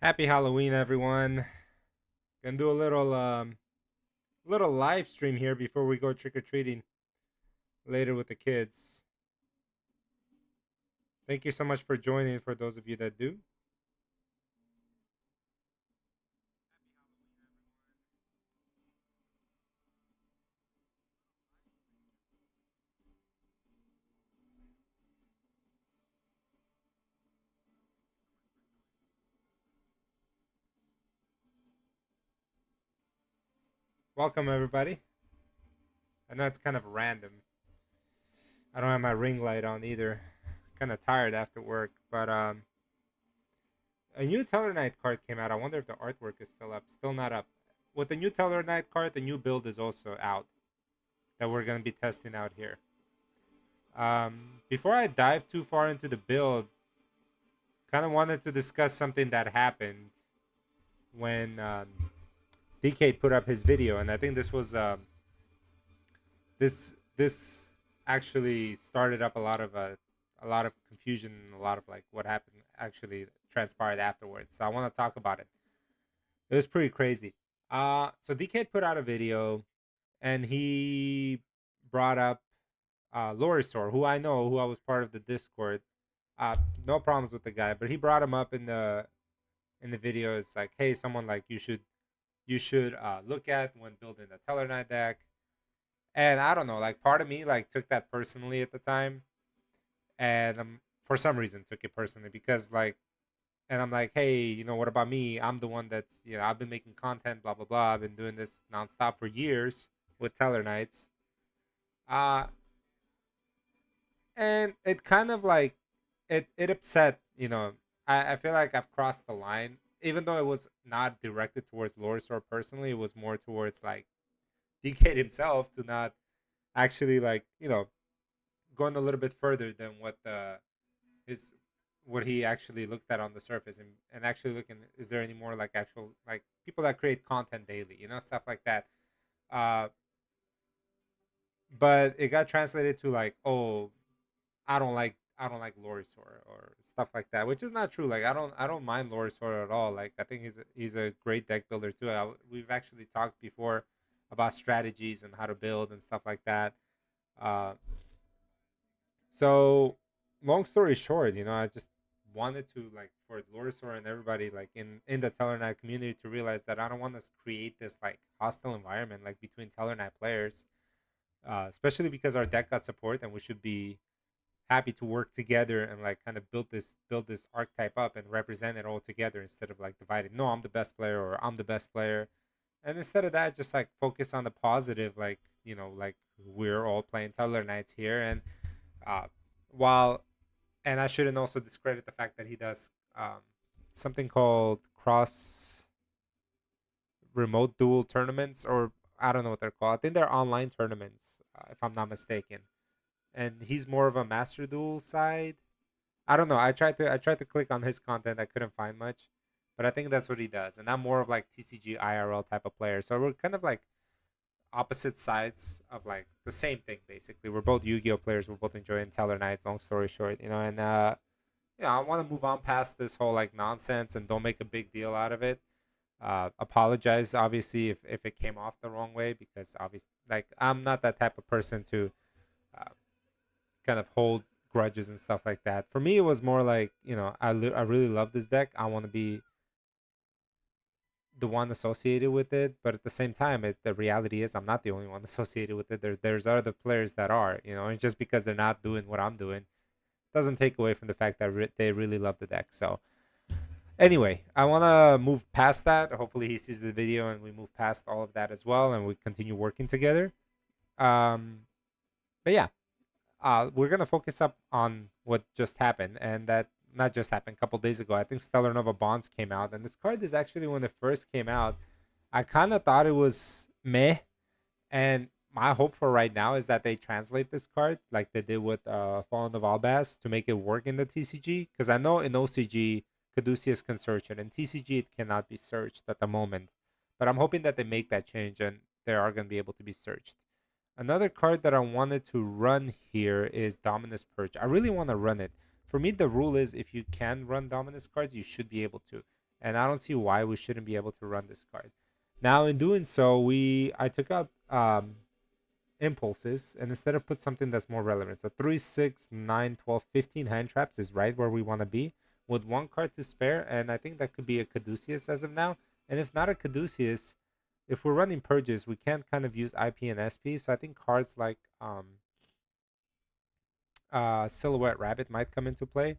Happy Halloween, everyone. Gonna do a little live stream here before we go trick or treating later with the kids. Thank you so much for joining. For those of you that do, welcome everybody. I know it's kind of random. I don't have my ring light on either. Kind of tired after work, but a new Tellarknight card came out. I wonder if the artwork is still up. Still not up. With the new Tellarknight card, the new build is also out that we're gonna be testing out here. Before I dive too far into the build, kind of wanted to discuss something that happened when DK put up his video, and I think this actually started up a lot of confusion and a lot of like what happened actually transpired afterwards. So I want to talk about it. It was pretty crazy. So DK put out a video, and he brought up Lorisor, who I know, who I was part of the Discord. No problems with the guy, but he brought him up in the video. It's like, hey, someone like you should look at when building a Tellarknight deck. And I don't know, like part of me like took that personally at the time, and for some reason took it personally because like, and I'm like, hey, what about me? I'm the one that's I've been making content, blah blah blah. I've been doing this nonstop for years with Tellarknights. Uh, and it kind of like it upset. I feel like I've crossed the line, even though it was not directed towards Lorisor personally. It was more towards like DK himself to not actually like going a little bit further than what his what he actually looked at on the surface, and actually looking, is there any more like actual like people that create content daily, stuff like that. uh but it got translated to like, oh, I don't like Lorisor or stuff like that, which is not true. Like I don't mind Lorisor at all. Like I think he's a great deck builder too. We've actually talked before about strategies and how to build and stuff like that. uh So, long story short, I just wanted to like for Lorisor and everybody like in the Tellarknight community to realize that I don't want to create this like hostile environment like between Tellarknight players, especially because our deck got support and we should be happy to work together and like kind of build this archetype up and represent it all together instead of like dividing. No, I'm the best player or I'm the best player, and instead of that, just like focus on the positive, like like we're all playing Tellarknights here, and uh, while and I shouldn't also discredit the fact that he does something called cross remote duel tournaments, or I don't know what they're called. I think they're online tournaments, if I'm not mistaken. And he's more of a master duel side. I don't know. I tried to click on his content. I couldn't find much, but I think that's what he does. And I'm more of like TCG IRL type of player. So we're kind of like opposite sides of like the same thing basically. We're both Yu-Gi-Oh players. We're both enjoying Tellarknights. Long story short, and I want to move on past this whole like nonsense and don't make a big deal out of it. Apologize, obviously, if it came off the wrong way, because obviously, like, I'm not that type of person to uh, kind of hold grudges and stuff like that. For me, it was more like, I really love this deck. I want to be the one associated with it, but at the same time, the reality is I'm not the only one associated with it. There's other players that are, and just because they're not doing what I'm doing doesn't take away from the fact that they really love the deck. So anyway, I want to move past that. Hopefully, he sees the video and we move past all of that as well, and we continue working together. Um, but yeah, we're gonna focus up on what just happened, and that not just happened a couple days ago. I think Stellar Nova Bonds came out, and this card is actually when it first came out. I kind of thought it was meh, and my hope for right now is that they translate this card like they did with Fallen of Albaz to make it work in the TCG. Because I know in OCG, Caduceus can search it. In TCG, it cannot be searched at the moment. But I'm hoping that they make that change and they are going to be able to be searched. Another card that I wanted to run here is Dominus Purge. I really want to run it. For me, the rule is if you can run Dominus cards, you should be able to. and I don't see why we shouldn't be able to run this card. Now, in doing so, I took out impulses, and instead of put something that's more relevant. So 3, 6, 9, 12, 15 hand traps is right where we want to be with one card to spare, and I think that could be a Caduceus as of now. And if not a Caduceus, if we're running purges, we can't kind of use IP and SP. So I think cards like Silhouette Rabbit might come into play,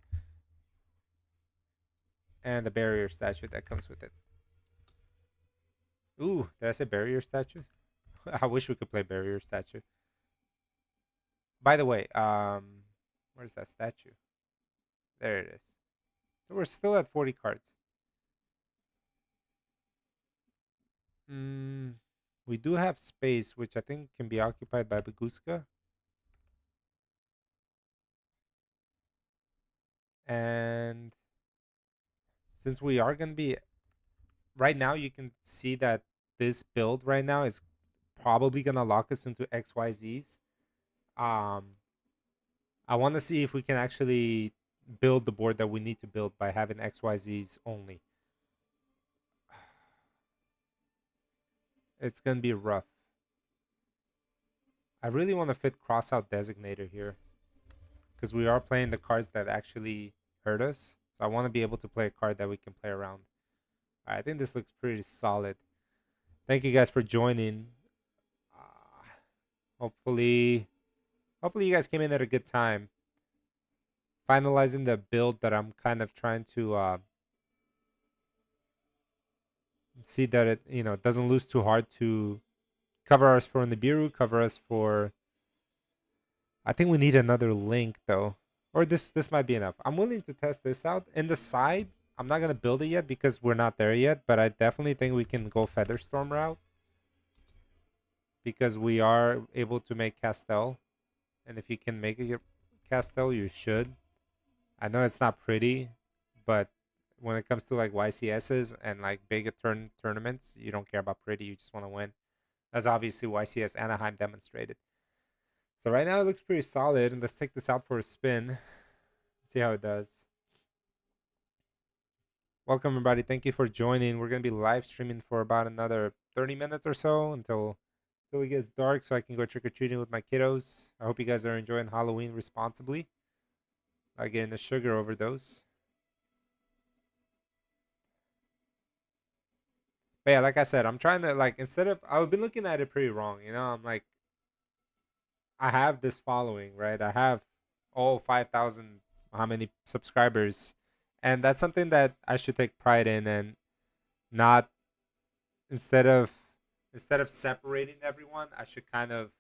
and the barrier statue that comes with it. Ooh, did I say barrier statue? I wish we could play barrier statue. By the way, where's that statue? There it is. So we're still at 40 cards. Mm, we do have space, which I think can be occupied by Baguska. And since we are going to be... Right now, you can see that this build right now is probably going to lock us into XYZs. I want to see if we can actually build the board that we need to build by having XYZs only. It's going to be rough. I really want to fit Crossout Designator here, because we are playing the cards that actually hurt us. So I want to be able to play a card that we can play around. I think this looks pretty solid. Thank you guys for joining. Hopefully you guys came in at a good time. Finalizing the build that I'm kind of trying to see that it doesn't lose too hard to cover us for Nibiru, cover us for... I think we need another link though. Or this might be enough. I'm willing to test this out. In the side, I'm not gonna build it yet because we're not there yet, but I definitely think we can go Featherstorm route. Because we are able to make Castel. And if you can make it Castel, you should. I know it's not pretty, but when it comes to like YCSs and like big tournaments, you don't care about pretty, you just want to win. As obviously YCS Anaheim demonstrated. So right now it looks pretty solid, and let's take this out for a spin. See how it does. Welcome everybody, thank you for joining. We're gonna be live streaming for about another 30 minutes or so until it gets dark, so I can go trick-or-treating with my kiddos. I hope you guys are enjoying Halloween responsibly. Not getting a sugar overdose. But yeah, like I said, I'm trying to, like, instead of... I've been looking at it pretty wrong, I'm like, I have this following, right? I have all 5,000, how many subscribers, and that's something that I should take pride in, and not... instead of separating everyone, I should kind of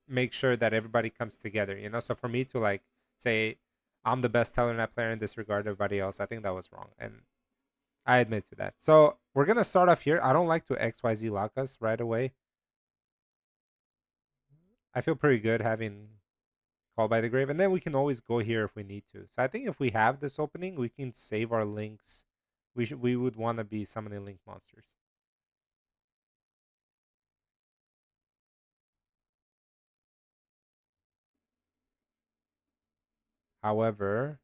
make sure that everybody comes together, So for me to like say I'm the best Tellarknight player and disregard everybody else, I think that was wrong, and I admit to that. So we're gonna start off here. I don't like to XYZ lock us right away. I feel pretty good having Call by the Grave, and then we can always go here if we need to. So I think if we have this opening, we can save our links. We would want to be summoning link monsters. However,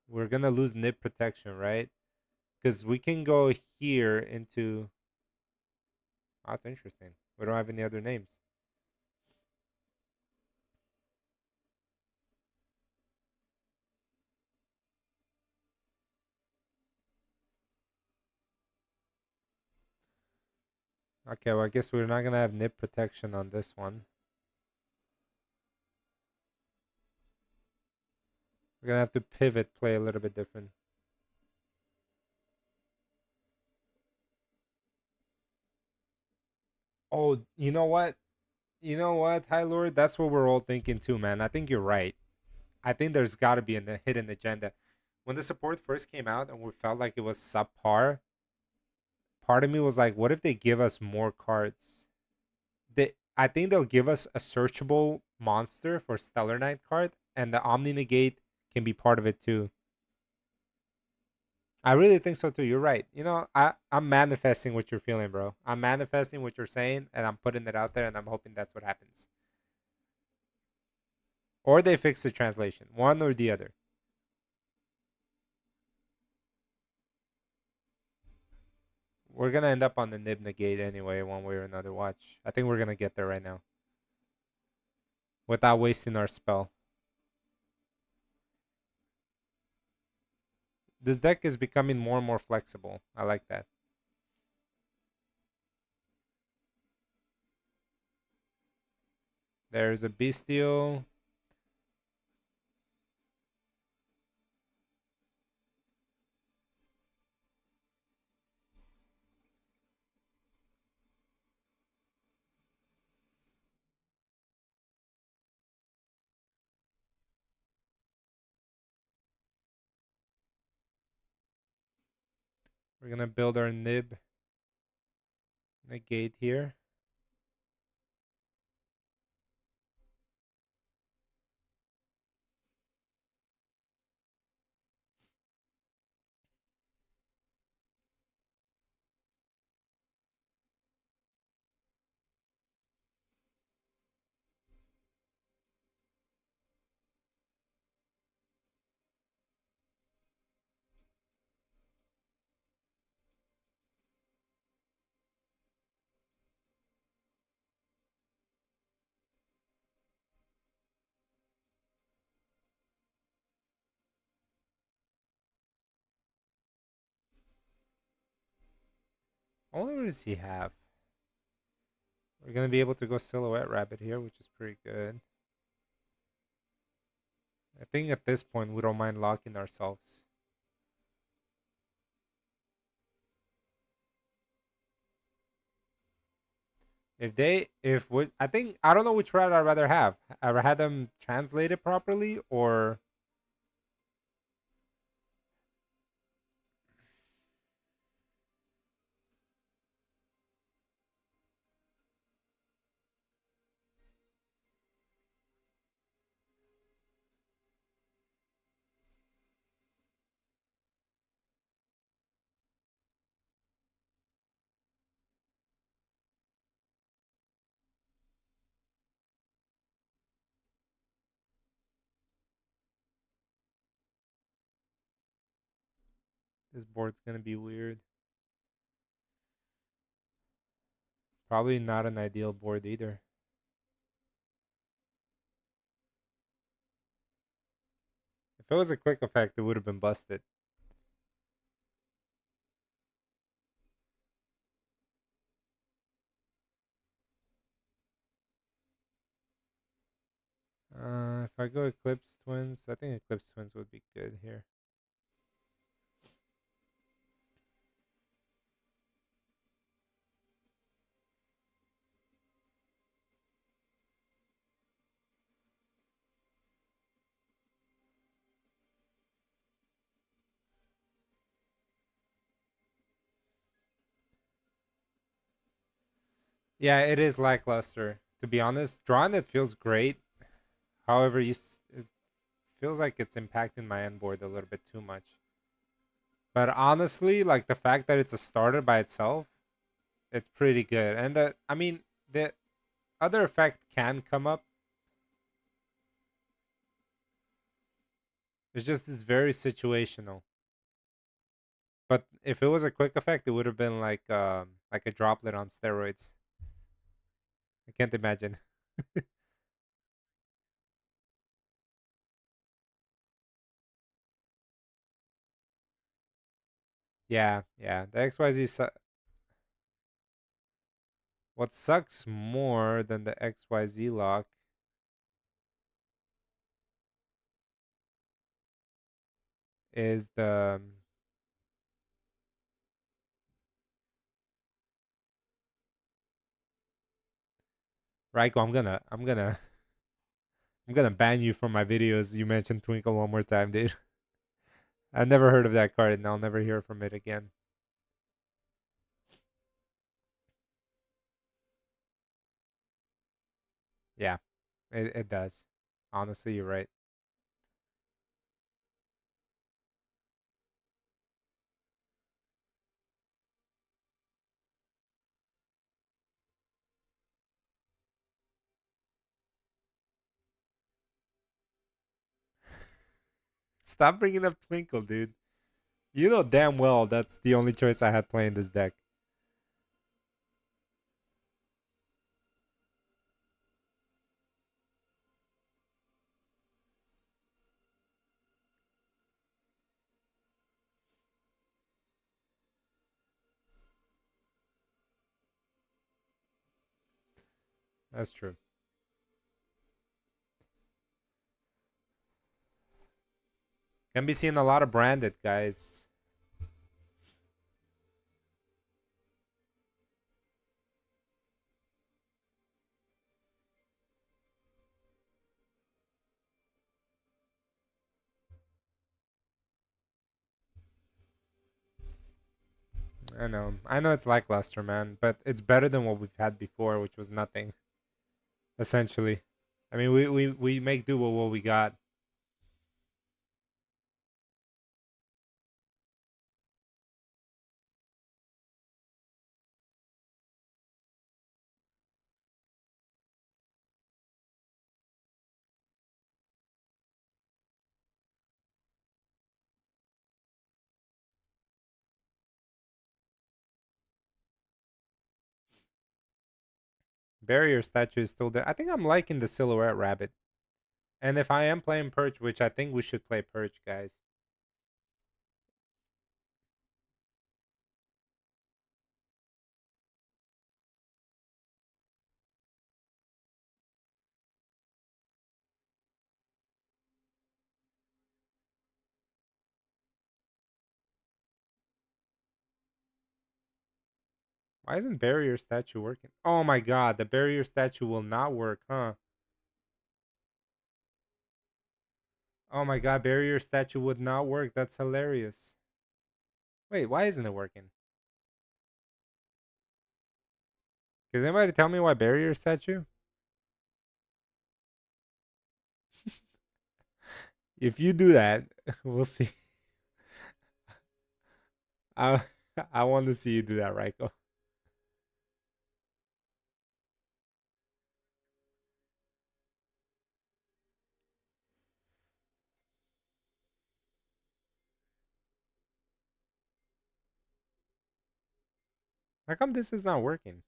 we're gonna lose nib protection, right? Because we can go here into... Oh, that's interesting. We don't have any other names. Okay, well, I guess we're not going to have nib protection on this one. We're going to have to pivot, play a little bit different. Oh, you know what? High Lord? That's what we're all thinking too, man. I think you're right. I think there's got to be a hidden agenda. When the support first came out and we felt like it was subpar, part of me was like, what if they give us more cards? I think they'll give us a searchable monster for Tellarknight card, and the Omni Negate can be part of it too. I really think so too. You're right. I'm manifesting what you're feeling, bro. I'm manifesting what you're saying, and I'm putting it out there, and I'm hoping that's what happens. Or they fix the translation, one or the other. We're gonna end up on the nib negate anyway, one way or another. Watch. I think we're gonna get there right now without wasting our spell. This deck is becoming more and more flexible. I like that. There's a bestial. We're gonna build our nib negate here. Only what does he have? We're gonna be able to go silhouette rabbit here, which is pretty good. I think at this point we don't mind locking ourselves. I think I don't know which route I'd rather have. I'd had them translate it properly, or this board's gonna be weird. Probably not an ideal board either. If it was a quick effect, it would have been busted. If I go Eclipse Twins, I think Eclipse Twins would be good here. Yeah, it is lackluster. To be honest, drawing it feels great. However, it feels like it's impacting my end board a little bit too much. But honestly, like the fact that it's a starter by itself, it's pretty good. And I mean, the other effect can come up. It's very situational. But if it was a quick effect, it would have been like a droplet on steroids. I can't imagine. Yeah, yeah. The XYZ what sucks more than the XYZ lock is the Raiko, I'm gonna ban you from my videos. You mentioned Twinkle one more time, dude. I've never heard of that card and I'll never hear from it again. Yeah, it does. Honestly, you're right. Stop bringing up Twinkle, dude. You know damn well that's the only choice I had playing this deck. That's true. Can be seen a lot of branded guys. I know it's lackluster, man, but it's better than what we've had before, which was nothing, essentially. I mean, we make do with what we got. Barrier statue is still there. I think I'm liking the silhouette rabbit. And if I am playing Perch, which I think we should play Perch, guys. Why isn't barrier statue working? Oh my god, the barrier statue will not work, huh? Oh my god, barrier statue would not work. That's hilarious. Wait, why isn't it working? Can anybody tell me why barrier statue? If you do that, we'll see. I I want to see you do that, Raiko. How come this is not working?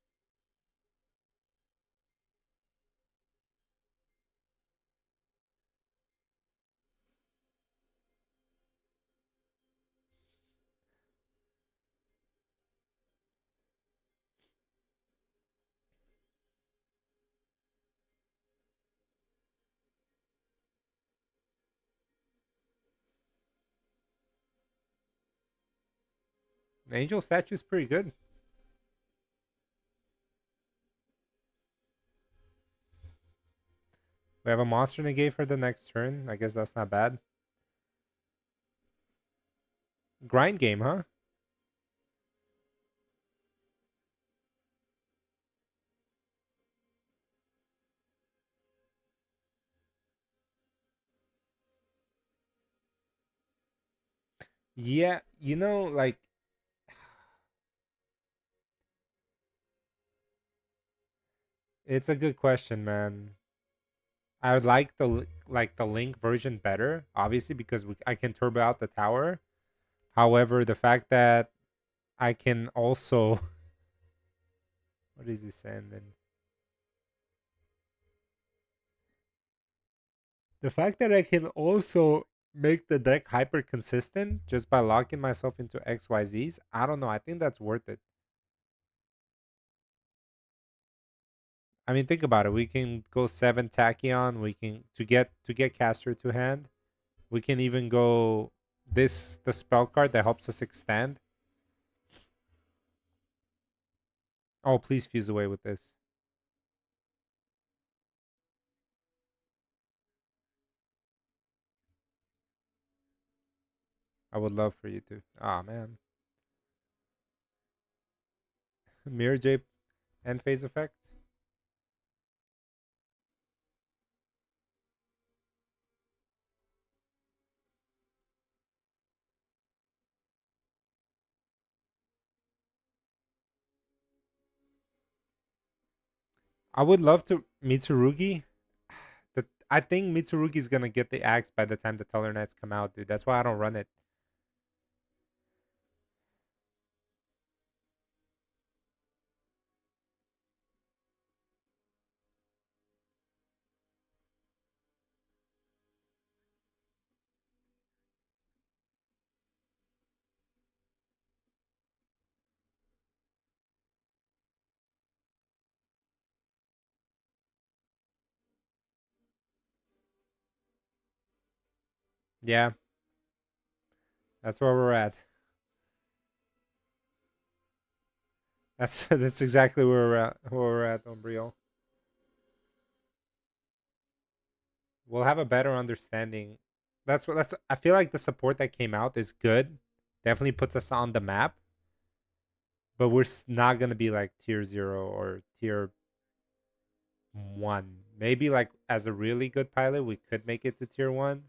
The angel statue is pretty good. We have a monster negate for the next turn. I guess that's not bad. Grind game, huh? Yeah, like it's a good question, man. I would like the link version better, obviously, because I can turbo out the tower. However, the fact that I can also what is he saying then? The fact that I can also make the deck hyper consistent just by locking myself into XYZs, I don't know. I think that's worth it. I mean, think about it. We can go 7 Tachyon. We can to get caster to hand. We can even go the spell card that helps us extend. Oh, please fuse away with this. I would love for you to. Ah, man. Mirror J and phase effect. I would love to Mitsurugi. I think Mitsurugi's gonna get the axe by the time the Tellarknights come out, dude. That's why I don't run it. Yeah, that's where we're at. That's exactly where we're at. Where we're at, Umbriel. We'll have a better understanding. That's. I feel like the support that came out is good. Definitely puts us on the map, but we're not gonna be like tier 0 or tier 1. Maybe like as a really good pilot, we could make it to tier 1.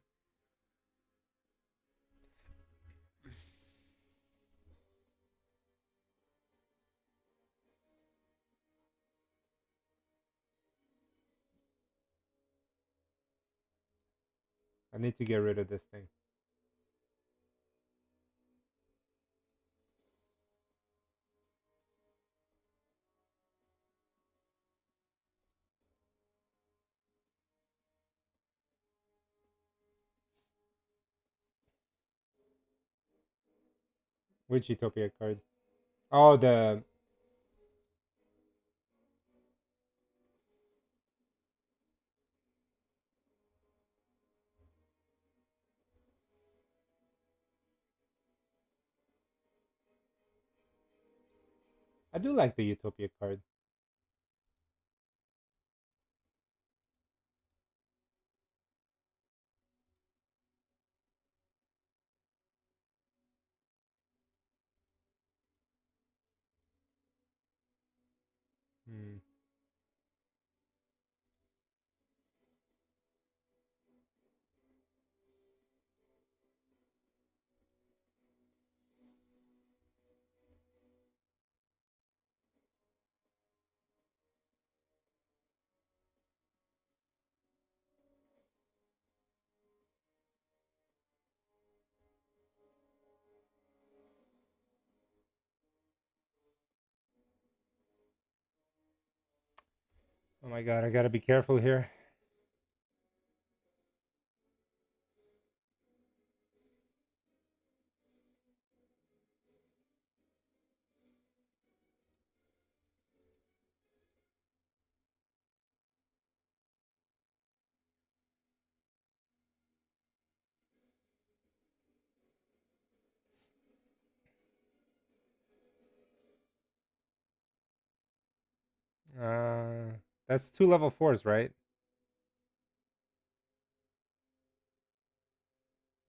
I need to get rid of this thing. Which Utopia card? Oh, the. I do like the Utopia card. Hmm. Oh my god, I gotta be careful here. That's 2 level 4s, right?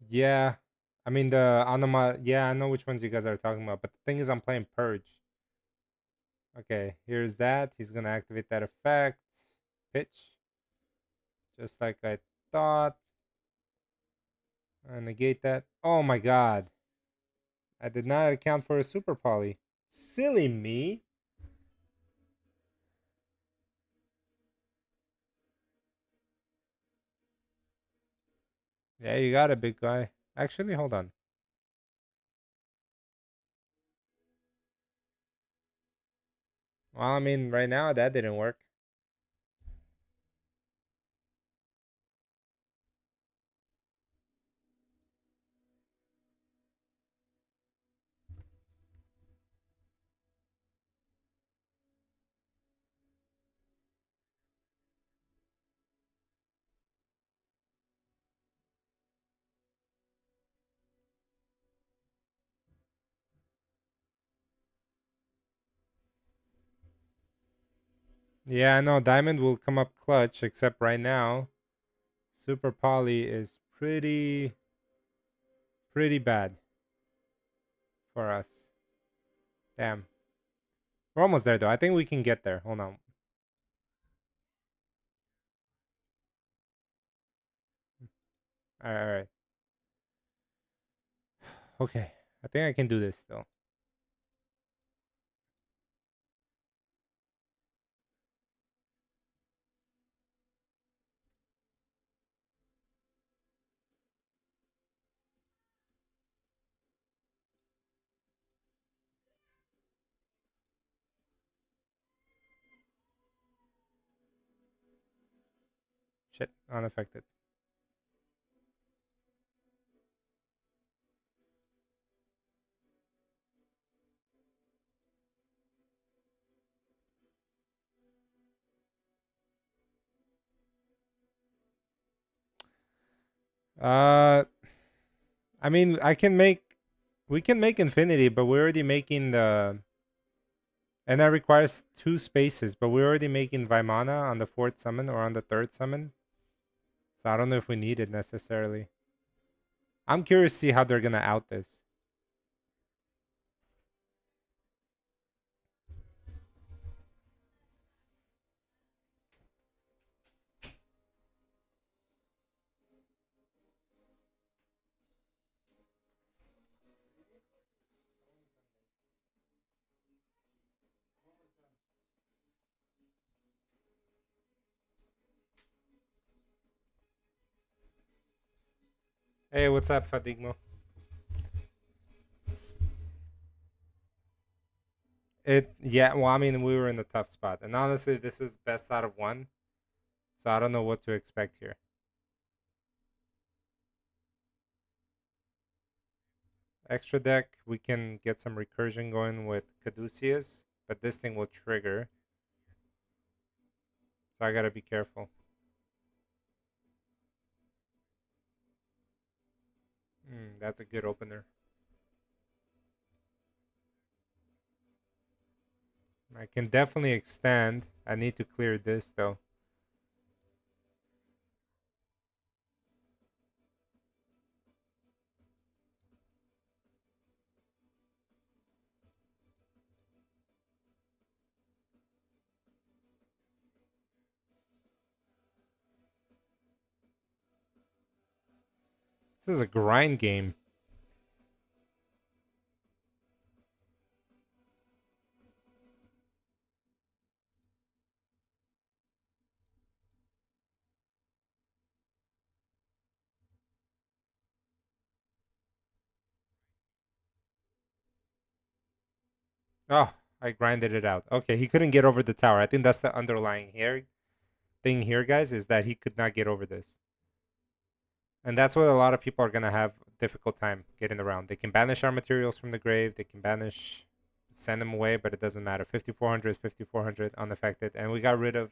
Yeah. I mean the Anima. Yeah, I know which ones you guys are talking about. But the thing is, I'm playing Purge. Okay, here's that. He's gonna activate that effect. Pitch, just like I thought. Negate that. Oh my god. I did not account for a super poly. Silly me. Yeah, you got it, big guy. Actually, hold on. Well, I mean, right now that didn't work. Yeah, I know. Diamond will come up clutch, except right now, super poly is pretty bad for us. Damn. We're almost there, though. I think we can get there. Hold on. All right, all right. Okay. I think I can do this, still. Shit, unaffected. Uh, I mean, we can make infinity, but we're already making the, and that requires two spaces, but we're already making Vimana on the fourth summon or on the third summon. So I don't know if we need it necessarily. I'm curious to see how they're gonna out this. Hey, what's up, Fadigmo? It yeah, well, I mean, we were in a tough spot, and honestly, this is best out of one, so I don't know what to expect here. Extra deck, we can get some recursion going with Caduceus, but this thing will trigger, so I gotta be careful. That's a good opener. I can definitely extend. I need to clear this though. This is a grind game. Oh, I grinded it out. Okay, he couldn't get over the tower. I think that's the underlying here thing here, guys, is that he could not get over this. And that's what a lot of people are gonna have difficult time getting around. They can banish our materials from the grave. They can banish, send them away, but it doesn't matter. 5400 is 5400 unaffected, and we got rid of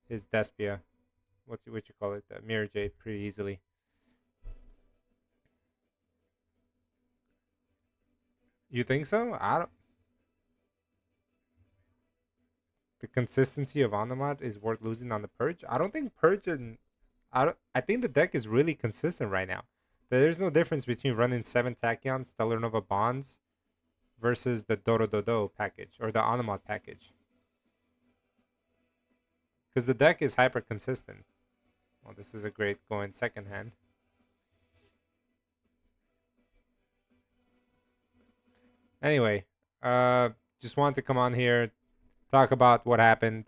his Despia. What you call it? The Mirror Jade pretty easily. You think so? I don't. The consistency of Onomad is worth losing on the Purge. I don't think Purge and I don't. I think the deck is really consistent right now. There's no difference between running 7 Tachyon Stellar Nova Bonds versus the Dodo Dodo package or the Onomad package. Because the deck is hyper consistent. Well, this is a great going second hand. Anyway, just wanted to come on here, talk about what happened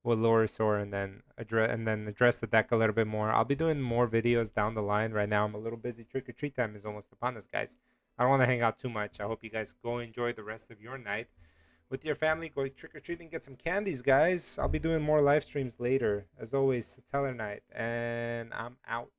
with Lorisor, and then address the deck a little bit more. I'll be doing more videos down the line. Right now, I'm a little busy. Trick or treat time is almost upon us, guys. I don't want to hang out too much. I hope you guys go enjoy the rest of your night with your family. Go trick or treating, get some candies, guys. I'll be doing more live streams later. As always, Tellarknight, and I'm out.